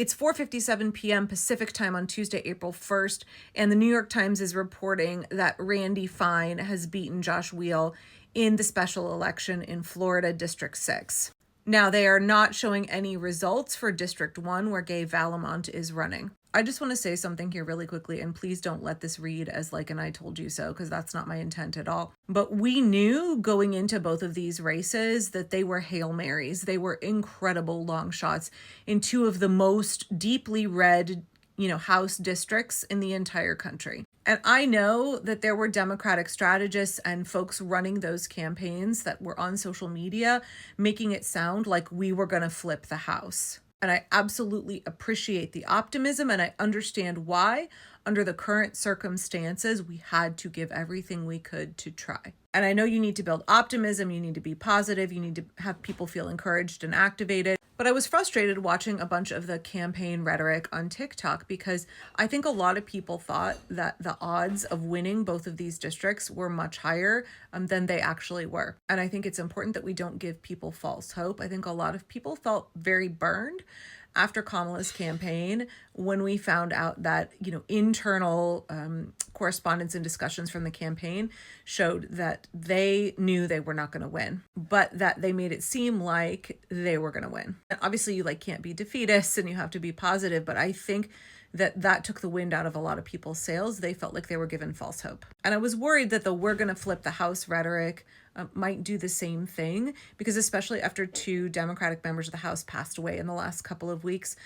It's 4:57 p.m. Pacific time on Tuesday, April 1st, and the New York Times is reporting that Randy Fine has beaten Josh Weil in the special election in Florida District 6. Now, they are not showing any results for District 1, where Gay Valamont is running. I just want to say something here really quickly, and please don't let this read as like an I told you so, because that's not my intent at all. But we knew going into both of these races that they were Hail Marys. They were incredible long shots in two of the most deeply red, House districts in the entire country. And I know that there were Democratic strategists and folks running those campaigns that were on social media making it sound like we were going to flip the House. And I absolutely appreciate the optimism, and I understand why, under the current circumstances, we had to give everything we could to try. And I know you need to build optimism, you need to be positive, you need to have people feel encouraged and activated. But I was frustrated watching a bunch of the campaign rhetoric on TikTok because I think a lot of people thought that the odds of winning both of these districts were much higher than they actually were. And I think it's important that we don't give people false hope. I think a lot of people felt very burned after Kamala's campaign when we found out that, internal correspondence and discussions from the campaign showed that they knew they were not going to win, but that they made it seem like they were going to win. And obviously you can't be defeatist and you have to be positive, but I think that took the wind out of a lot of people's sails. They felt like they were given false hope. And I was worried that the we're going to flip the House rhetoric might do the same thing, because especially after two Democratic members of the House passed away in the last couple of weeks,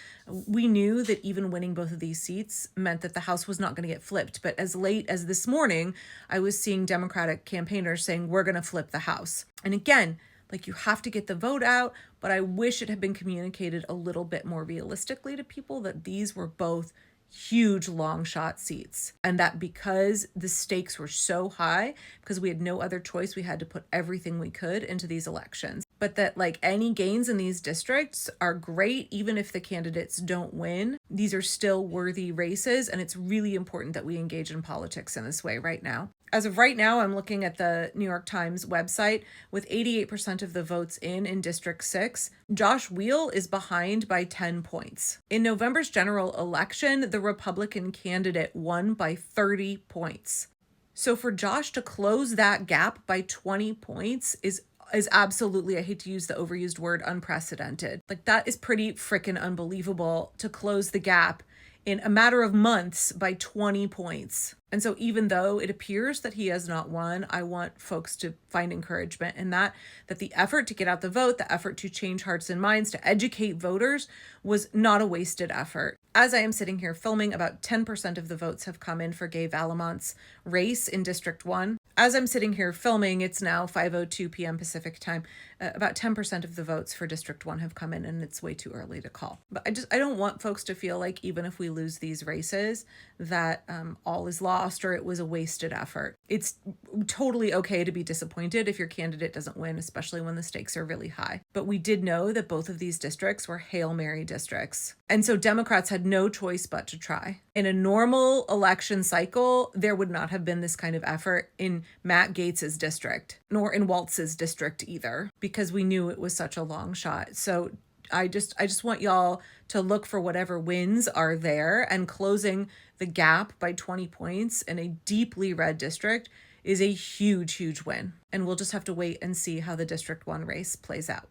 we knew that even winning both of these seats meant that the House was not going to get flipped. But as late as this morning, I was seeing Democratic campaigners saying, we're going to flip the House. And again, you have to get the vote out, but I wish it had been communicated a little bit more realistically to people that these were both huge long shot seats, and that because the stakes were so high, because we had no other choice, we had to put everything we could into these elections. But that any gains in these districts are great, even if the candidates don't win. These are still worthy races, and it's really important that we engage in politics in this way right now. As of right now, I'm looking at the New York Times website with 88% of the votes in District 6. Josh Weil is behind by 10 points. In November's general election, the Republican candidate won by 30 points. So for Josh to close that gap by 20 points is absolutely, I hate to use the overused word, unprecedented. That is pretty freaking unbelievable to close the gap in a matter of months by 20 points. And so even though it appears that he has not won, I want folks to find encouragement in that the effort to get out the vote, the effort to change hearts and minds, to educate voters was not a wasted effort. As I am sitting here filming, about 10% of the votes have come in for Gay Valamont's race in District 1. As I'm sitting here filming, it's now 5:02 p.m. Pacific time. About 10% of the votes for District 1 have come in, and it's way too early to call. But I don't want folks to feel like even if we lose these races, that all is lost or it was a wasted effort. It's totally okay to be disappointed if your candidate doesn't win, especially when the stakes are really high. But we did know that both of these districts were Hail Mary districts. And so Democrats had no choice but to try. In a normal election cycle, there would not have been this kind of effort in Matt Gaetz's district, nor in Waltz's district either, because we knew it was such a long shot. So I just want y'all to look for whatever wins are there, and closing the gap by 20 points in a deeply red district is a huge, huge win. And we'll just have to wait and see how the District 1 race plays out.